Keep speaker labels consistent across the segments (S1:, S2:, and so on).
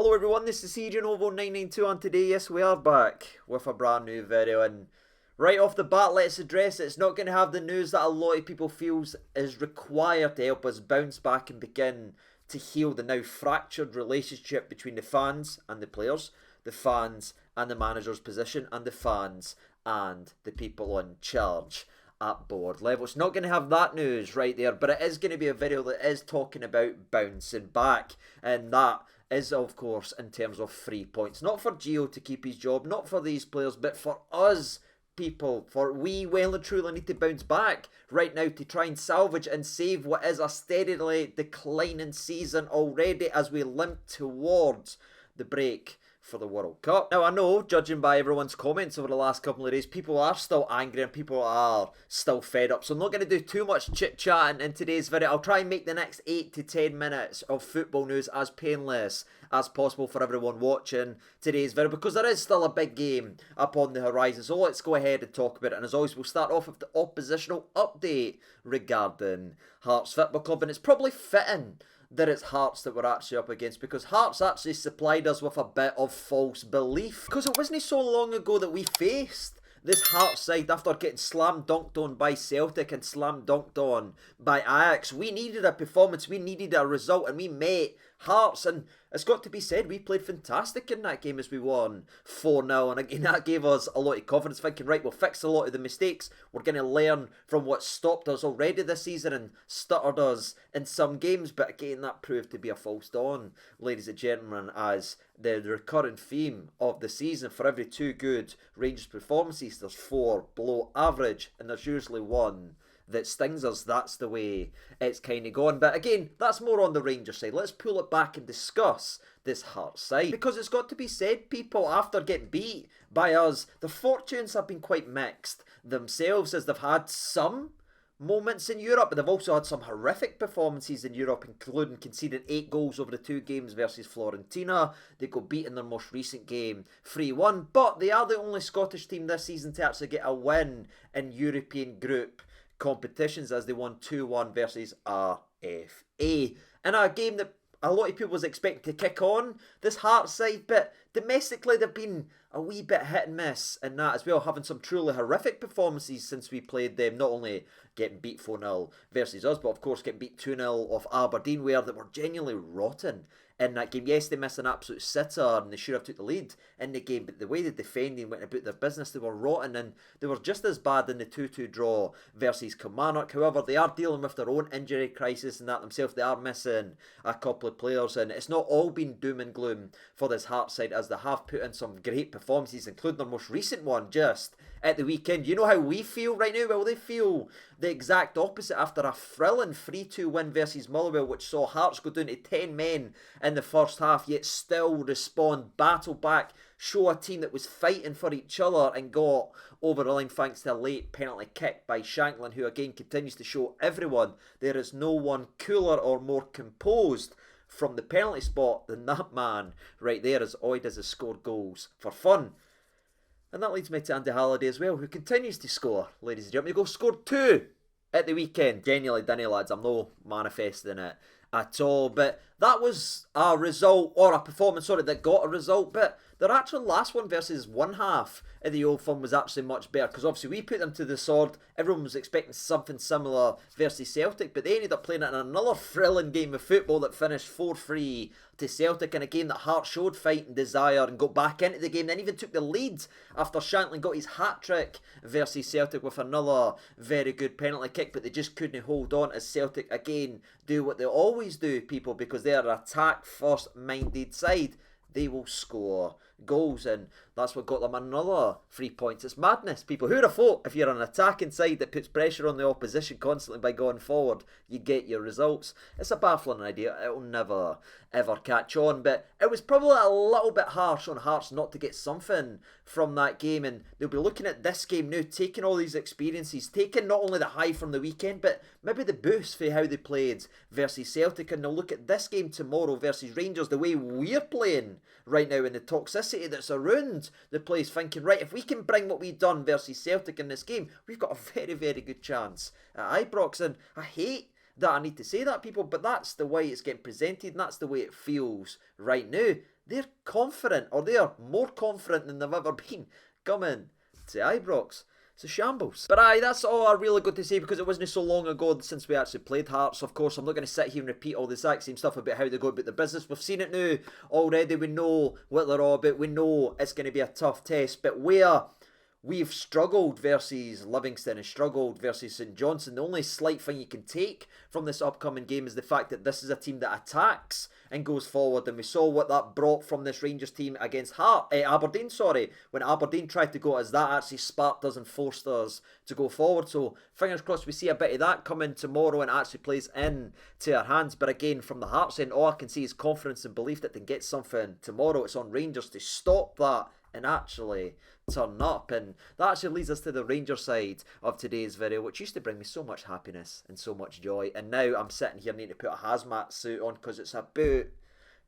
S1: Hello everyone, this is CJ Novo 992 and today, yes, we are back with a brand new video. And right off the bat, let's address it. It's not going to have the news that a lot of people feels is required to help us bounce back and begin to heal the now fractured relationship between the fans and the players, the fans and the manager's position, and the fans and the people in charge at board level. It's not going to have that news right there, but it is going to be a video that is talking about bouncing back, and that is of course in terms of 3 points. Not for Gio to keep his job, not for these players, but for us people, for we well and truly need to bounce back right now to try and salvage and save what is a steadily declining season already as we limp towards the break for the World Cup. Now I know, judging by everyone's comments over the last couple of days, people are still angry and people are still fed up. So I'm not going to do too much chit chatting in today's video. I'll try and make the next 8 to 10 minutes of football news as painless as possible for everyone watching today's video, because there is still a big game up on the horizon. So let's go ahead and talk about it. And as always, we'll start off with the oppositional update regarding Hearts Football Club. And it's probably fitting that it's Hearts that we're actually up against, because Hearts actually supplied us with a bit of false belief. Because it wasn't so long ago that we faced this Hearts side after getting slam dunked on by Celtic and slam dunked on by Ajax. We needed a performance, we needed a result, and we met Hearts, and it's got to be said, we played fantastic in that game as we won 4-0, and again that gave us a lot of confidence, thinking right, we'll fix a lot of the mistakes, we're going to learn from what stopped us already this season and stuttered us in some games. But again, that proved to be a false dawn, ladies and gentlemen, as the recurring theme of the season: for every 2 good Rangers performances, there's 4 below average, and there's usually 1 that stings us. That's the way it's kind of gone. But again, that's more on the Rangers side. Let's pull it back and discuss this Hearts side, because it's got to be said, people, after getting beat by us, the fortunes have been quite mixed themselves, as they've had some moments in Europe, but they've also had some horrific performances in Europe, including conceding 8 goals over the 2 games versus Fiorentina. They got beat in their most recent game 3-1, but they are the only Scottish team this season to actually get a win in European group competitions, as they won 2-1 versus RFA in a game that a lot of people was expecting to kick on this Hearts side, but domestically they've been a wee bit hit and miss in that as well, having some truly horrific performances since we played them. Not only getting beat 4-0 versus us, but of course getting beat 2-0 off Aberdeen, where they were genuinely rotten in that game. Yes, they missed an absolute sitter and they should have took the lead in the game, but the way the defending went about their business, they were rotten, and they were just as bad in the 2-2 draw versus Kilmarnock. However, they are dealing with their own injury crisis and that themselves. They are missing a couple of players, and it's not all been doom and gloom for this Hearts side, as they have put in some great performances, including their most recent one just at the weekend. You know how we feel right now? Well, they feel the exact opposite after a thrilling 3-2 win versus Motherwell, which saw Hearts go down to 10 men in the first half, yet still respond, battle back, show a team that was fighting for each other, and got over the line thanks to a late penalty kick by Shanklin, who again continues to show everyone there is no one cooler or more composed from the penalty spot than that man right there, as all he does is score goals for fun. And that leads me to Andy Halliday as well, who continues to score, ladies and gentlemen. He scored 2 at the weekend. Genuinely, Dinny lads, I'm no manifesting it at all, but that was a result, or a performance, sorry, that got a result. But their actual last one versus one half of the Old Firm was actually much better, because obviously we put them to the sword. Everyone was expecting something similar versus Celtic, but they ended up playing it in another thrilling game of football that finished 4-3 to Celtic, in a game that Hearts showed fight and desire and got back into the game, then even took the lead after Shanklin got his hat-trick versus Celtic with another very good penalty kick, but they just couldn't hold on, as Celtic again do what they always do, people, because they are an attack-first minded side. They will score goals, and that's what got them another 3 points. It's madness, people. Who'd have thought, if you're an attacking side that puts pressure on the opposition constantly by going forward, you get your results? It's a baffling idea. It'll never ever catch on, but it was probably a little bit harsh on Hearts not to get something from that game, and they'll be looking at this game now, taking all these experiences, taking not only the high from the weekend, but maybe the boost for how they played versus Celtic, and they'll look at this game tomorrow versus Rangers, the way we're playing right now, and the toxicity that's around the place, thinking, right, if we can bring what we've done versus Celtic in this game, we've got a very, very good chance at Ibrox. And I hate that I need to say that, people, but that's the way it's getting presented, and that's the way it feels right now. they're confident, or they are more confident than they've ever been coming to Ibrox. It's a shambles. But aye, that's all I really got to say, because it wasn't so long ago since we actually played Hearts. Of course, I'm not going to sit here and repeat all the exact same stuff about how they go about the business. We've seen it now already. We know what they're all about. We know it's going to be a tough test. But where we've struggled versus Livingston and struggled versus St Johnstone, the only slight thing you can take from this upcoming game is the fact that this is a team that attacks and goes forward, and we saw what that brought from this Rangers team against Aberdeen, when Aberdeen tried to go at us. That actually sparked us and forced us to go forward. So fingers crossed we see a bit of that come in tomorrow and actually plays into our hands. But again, from the Hearts end, all I can see is confidence and belief that they can get something tomorrow. It's on Rangers to stop that and actually turn up. And that actually leads us to the Rangers side of today's video, which used to bring me so much happiness and so much joy, and now I'm sitting here needing to put a hazmat suit on because it's about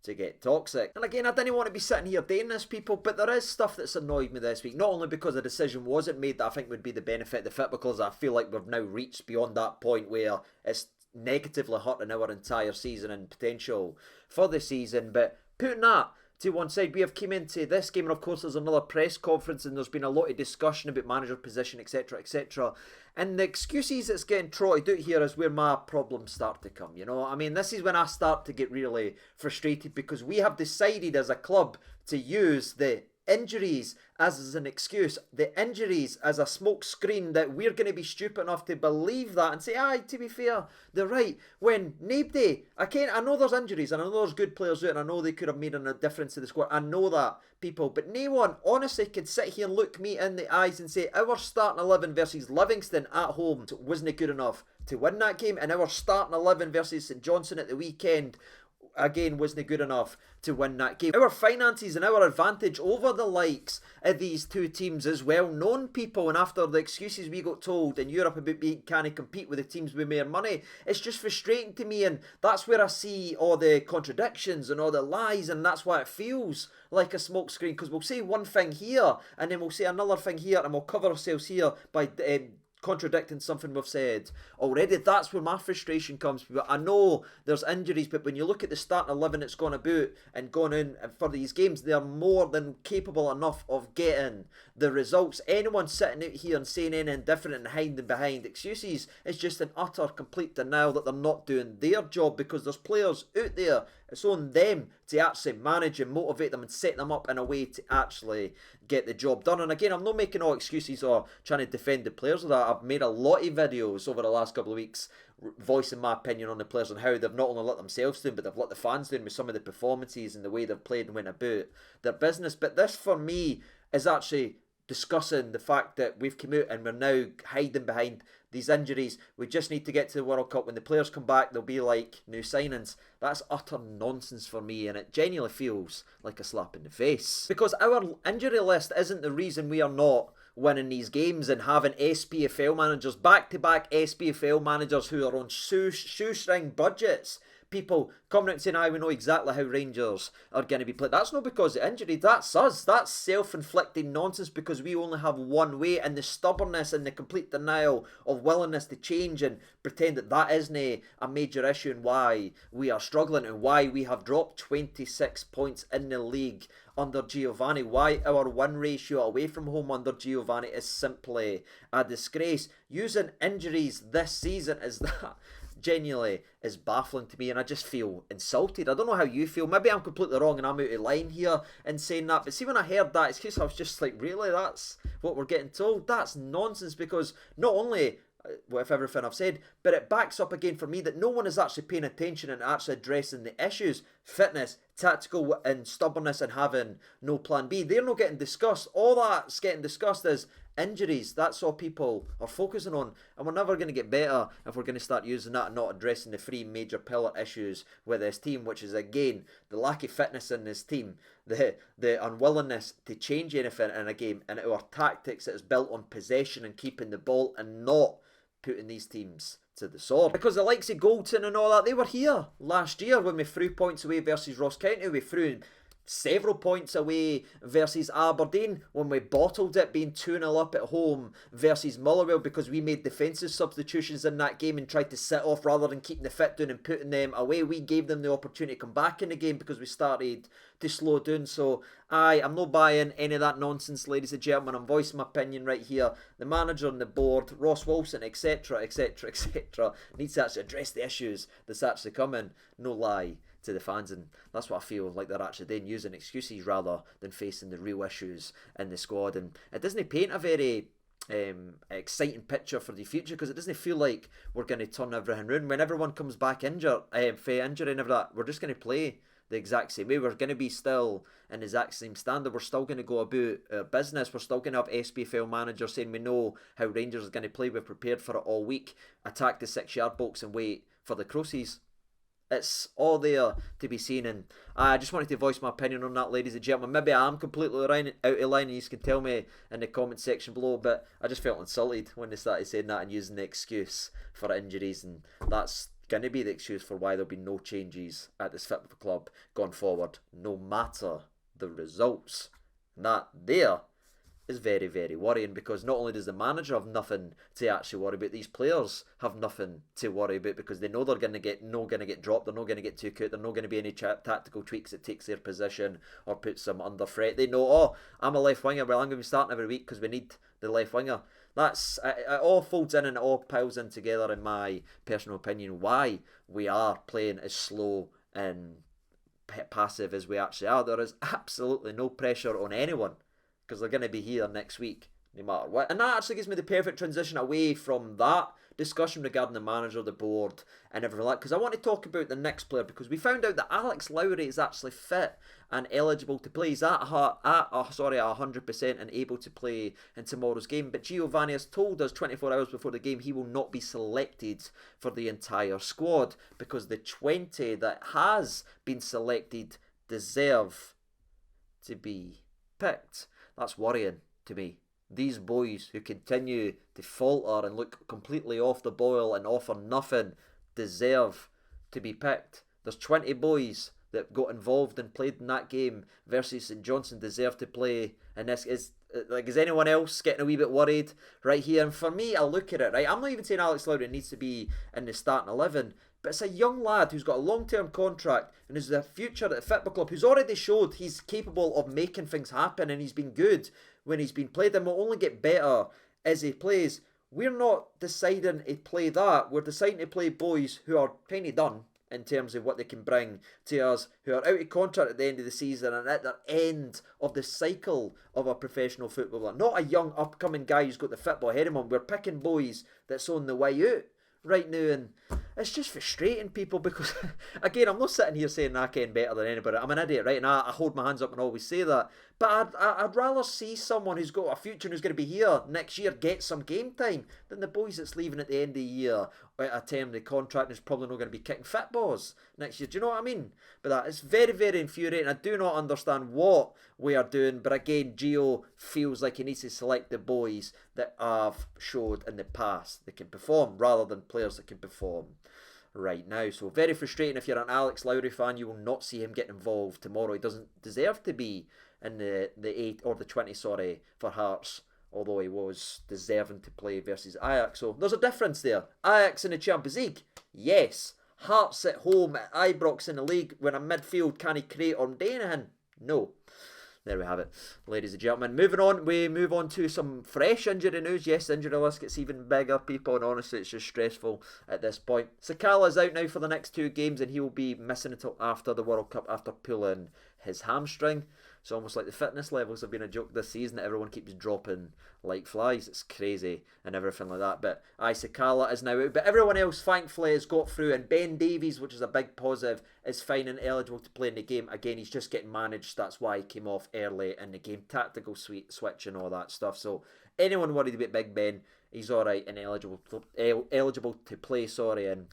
S1: to get toxic. And again, I didn't want to be sitting here doing this, people, but there is stuff that's annoyed me this week, not only because a decision wasn't made that I think would be the benefit of the fit, because I feel like we've now reached beyond that point where it's negatively hurting our entire season and potential for the season, but putting that to one side, we have came into this game, and of course there's another press conference, and there's been a lot of discussion about manager position, etc, etc, and the excuses that's getting trotted out here is where my problems start to come, you know. I mean, this is when I start to get really frustrated, because we have decided as a club to use the injuries as an excuse, the injuries as a smoke screen, that we're going to be stupid enough to believe that and say, aye, to be fair, they're right, when nobody, I know there's injuries, and I know there's good players out, and I know they could have made a difference to the squad, I know that, people, but no one honestly could sit here and look me in the eyes and say our starting 11 versus Livingston at home wasn't good enough to win that game, and our starting 11 versus St Johnstone at the weekend again wasn't good enough to win that game. Our finances and our advantage over the likes of these two teams is well known, people, and after the excuses we got told in Europe about being can't compete with the teams with more money, it's just frustrating to me, and that's where I see all the contradictions and all the lies, and that's why it feels like a smoke screen, because we'll say one thing here and then we'll say another thing here, and we'll cover ourselves here by contradicting something we've said already. That's where my frustration comes. But I know there's injuries, but when you look at the starting 11 that's gone about and gone in for these games, they're more than capable enough of getting the results. Anyone sitting out here and saying anything different and hiding behind excuses is just an utter complete denial that they're not doing their job, because there's players out there, it's on them to actually manage and motivate them and set them up in a way to actually get the job done. And again, I'm not making all excuses or trying to defend the players of that. I've made a lot of videos over the last couple of weeks voicing my opinion on the players and how they've not only let themselves down, but they've let the fans down with some of the performances and the way they've played and went about their business. But this, for me, is actually discussing the fact that we've come out and we're now hiding behind these injuries. We just need to get to the World Cup. When the players come back, they'll be like new signings. That's utter nonsense for me, and it genuinely feels like a slap in the face. Because our injury list isn't the reason we are not winning these games and having SPFL managers, back-to-back SPFL managers who are on shoestring budgets, people coming out and saying, we know exactly how Rangers are going to be played. That's not because of injury, that's us. That's self-inflicted nonsense, because we only have one way, and the stubbornness and the complete denial of willingness to change and pretend that that isn't a major issue and why we are struggling and why we have dropped 26 points in the league under Giovanni, why our win ratio away from home under Giovanni is simply a disgrace. Using injuries this season is that genuinely is baffling to me, and I just feel insulted. I don't know how you feel. Maybe I'm completely wrong and I'm out of line here in saying that, but see, when I heard that, it's because I was just like, really, that's what we're getting told? That's nonsense, because not only with everything I've said, but it backs up again for me that no one is actually paying attention and actually addressing the issues. Fitness, tactical and stubbornness, and having no plan B. They're not getting discussed. All that's getting discussed is injuries. That's all people are focusing on, and we're never going to get better if we're going to start using that and not addressing the three major pillar issues with this team, which is again the lack of fitness in this team, the unwillingness to change anything in a game, and our tactics that is built on possession and keeping the ball and not putting these teams to the sword. Because the likes of Goldson and all that, they were here last year when we threw points away versus Ross County. We threw several points away versus Aberdeen when we bottled it, being 2-0 up at home versus Motherwell because we made defensive substitutions in that game and tried to sit off rather than keeping the fit down and putting them away. We gave them the opportunity to come back in the game because we started to slow down. So I'm not buying any of that nonsense, ladies and gentlemen. I'm voicing my opinion right here. The manager and the board, Ross Wilson, etc, needs to actually address the issues that's actually coming. No lie to the fans, and that's what I feel like they're actually doing, using excuses rather than facing the real issues in the squad. And it doesn't paint a very exciting picture for the future because it doesn't feel like we're going to turn everything round. When everyone comes back injured, for injury and everything, we're just going to play the exact same way. We're going to be still in the exact same standard. We're still going to go about our business. We're still going to have SPFL managers saying we know how Rangers are going to play. We've prepared for it all week. Attack the 6-yard box and wait for the crosses. It's all there to be seen, and I just wanted to voice my opinion on that, ladies and gentlemen. Maybe I am completely out of line, and you can tell me in the comment section below, but I just felt insulted when they started saying that and using the excuse for injuries, and that's going to be the excuse for why there'll be no changes at this football club going forward, no matter the results. And that there is very, very worrying because not only does the manager have nothing to actually worry about, these players have nothing to worry about because they know they're going to get dropped, they're not going to get took out, they're not going to be any tactical tweaks that takes their position or puts them under threat. They know, oh, I'm a left winger, well, I'm going to be starting every week because we need the left winger. That's it all folds in and it all piles in together, in my personal opinion, why we are playing as slow and passive as we actually are. There is absolutely no pressure on anyone because they're going to be here next week no matter what. And that actually gives me the perfect transition away from that discussion regarding the manager, the board and everything like that, because I want to talk about the next player, because we found out that Alex Lowry is actually fit and eligible to play. He's at 100% and able to play in tomorrow's game, but Giovanni has told us 24 hours before the game he will not be selected for the entire squad because the 20 that has been selected deserve to be picked. That's worrying to me. These boys who continue to falter and look completely off the boil and offer nothing deserve to be picked. There's 20 boys that got involved and played in that game versus St Johnstone deserve to play. And this is anyone else getting a wee bit worried right here? And for me, I look at it, right? I'm not even saying Alex Lowry needs to be in the starting 11, but it's a young lad who's got a long-term contract and has the future at the football club, who's already showed he's capable of making things happen, and he's been good when he's been played and will only get better as he plays. We're not deciding to play that. We're deciding to play boys who are kind of done in terms of what they can bring to us, who are out of contract at the end of the season and at the end of the cycle of a professional footballer. Not a young upcoming guy who's got the football ahead of him. We're picking boys that's on the way out right now, and it's just frustrating, people, because again, I'm not sitting here saying I can better than anybody. I'm an idiot, right? And I hold my hands up and always say that, but I'd rather see someone who's got a future and who's going to be here next year get some game time than the boys that's leaving at the end of the year at a term of the contract and is probably not going to be kicking footballs next year. Do you know what I mean? But that is very, very infuriating. I do not understand what we are doing, but again, Gio feels like he needs to select the boys that have showed in the past that can perform rather than players that can perform right now. So very frustrating. If you're an Alex Lowry fan, you will not see him get involved tomorrow. He doesn't deserve to be in the 8 or the 20, for Hearts, although he was deserving to play versus Ajax. So there's a difference there. Ajax in the Champions League, yes. Hearts at home at Ibrox in the league when a midfield can't create or do anything, no. There we have it, ladies and gentlemen. Moving on, we move on to some fresh injury news. Yes, the injury list gets even bigger, people, and honestly, it's just stressful at this point. Sakala is out now for the next 2 games, and he will be missing until after the World Cup after pulling his hamstring. It's almost like the fitness levels have been a joke this season that everyone keeps dropping like flies. It's crazy and everything like that. But Sakala is now out. But everyone else, thankfully, has got through. And Ben Davies, which is a big positive, is fine and eligible to play in the game. Again, he's just getting managed. That's why he came off early in the game. Tactical switch and all that stuff. So anyone worried about Big Ben, he's all right and eligible to play. And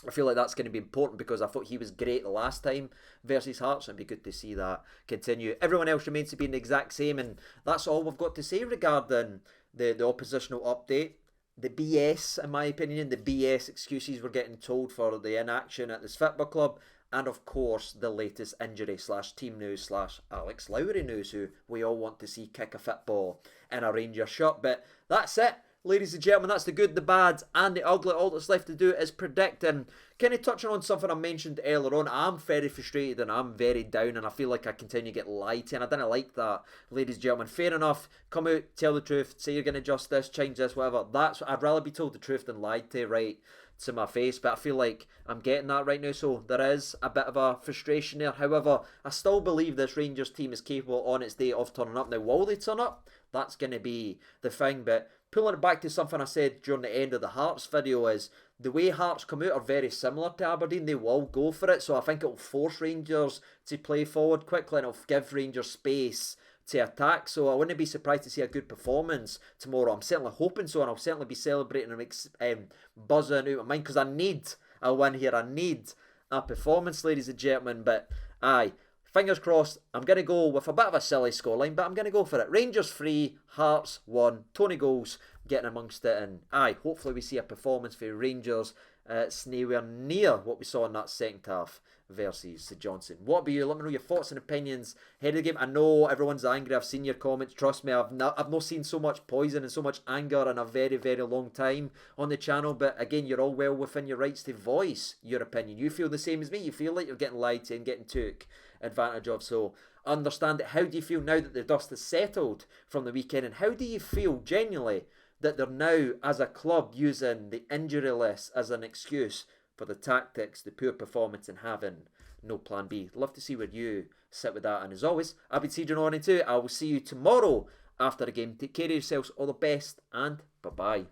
S1: I feel like that's going to be important because I thought he was great the last time versus Hearts, and it'd be good to see that continue. Everyone else remains to be in the exact same, and that's all we've got to say regarding the oppositional update. The BS, in my opinion, the BS excuses we're getting told for the inaction at this football club. and of course the latest injury slash team news slash Alex Lowry news, who we all want to see kick a football in a Rangers shirt. But that's it, ladies and gentlemen. That's the good, the bad, and the ugly. All that's left to do is predict. And kind of touching on something I mentioned earlier on, I'm very frustrated and I'm very down, and I feel like I continue to get lied to, and I didn't like that, ladies and gentlemen. Fair enough, come out, tell the truth, say you're going to adjust this, change this, whatever. I'd rather be told the truth than lied to right to my face, but I feel like I'm getting that right now, so there is a bit of a frustration there. However, I still believe this Rangers team is capable on its day of turning up. Now, will they turn up? That's going to be the thing. But pulling it back to something I said during the end of the Hearts video, is the way Hearts come out are very similar to Aberdeen. They will go for it, so I think it'll force Rangers to play forward quickly, and it'll give Rangers space to attack. So I wouldn't be surprised to see a good performance tomorrow. I'm certainly hoping so, and I'll certainly be celebrating and buzzing out of my mind, because I need a win here. I need a performance, ladies and gentlemen. But aye, fingers crossed. I'm going to go with a bit of a silly scoreline, but I'm going to go for it. Rangers 3, Hearts 1. Tony goals getting amongst it, and aye, hopefully we see a performance for Rangers. It's nowhere near what we saw in that second half versus St Johnstone. What about you? Let me know your thoughts and opinions ahead of the game. I know everyone's angry. I've seen your comments. Trust me, I've not seen so much poison and so much anger in a very, very long time on the channel. But again, you're all well within your rights to voice your opinion. You feel the same as me. You feel like you're getting lied to and getting took advantage of. So understand it. How do you feel now that the dust has settled from the weekend? And how do you feel genuinely that they're now, as a club, using the injury list as an excuse for the tactics, the poor performance, and having no plan B? Love to see where you sit with that. And as always, I've been CJ92. I will see you tomorrow after the game. Take care of yourselves. All the best, and bye-bye.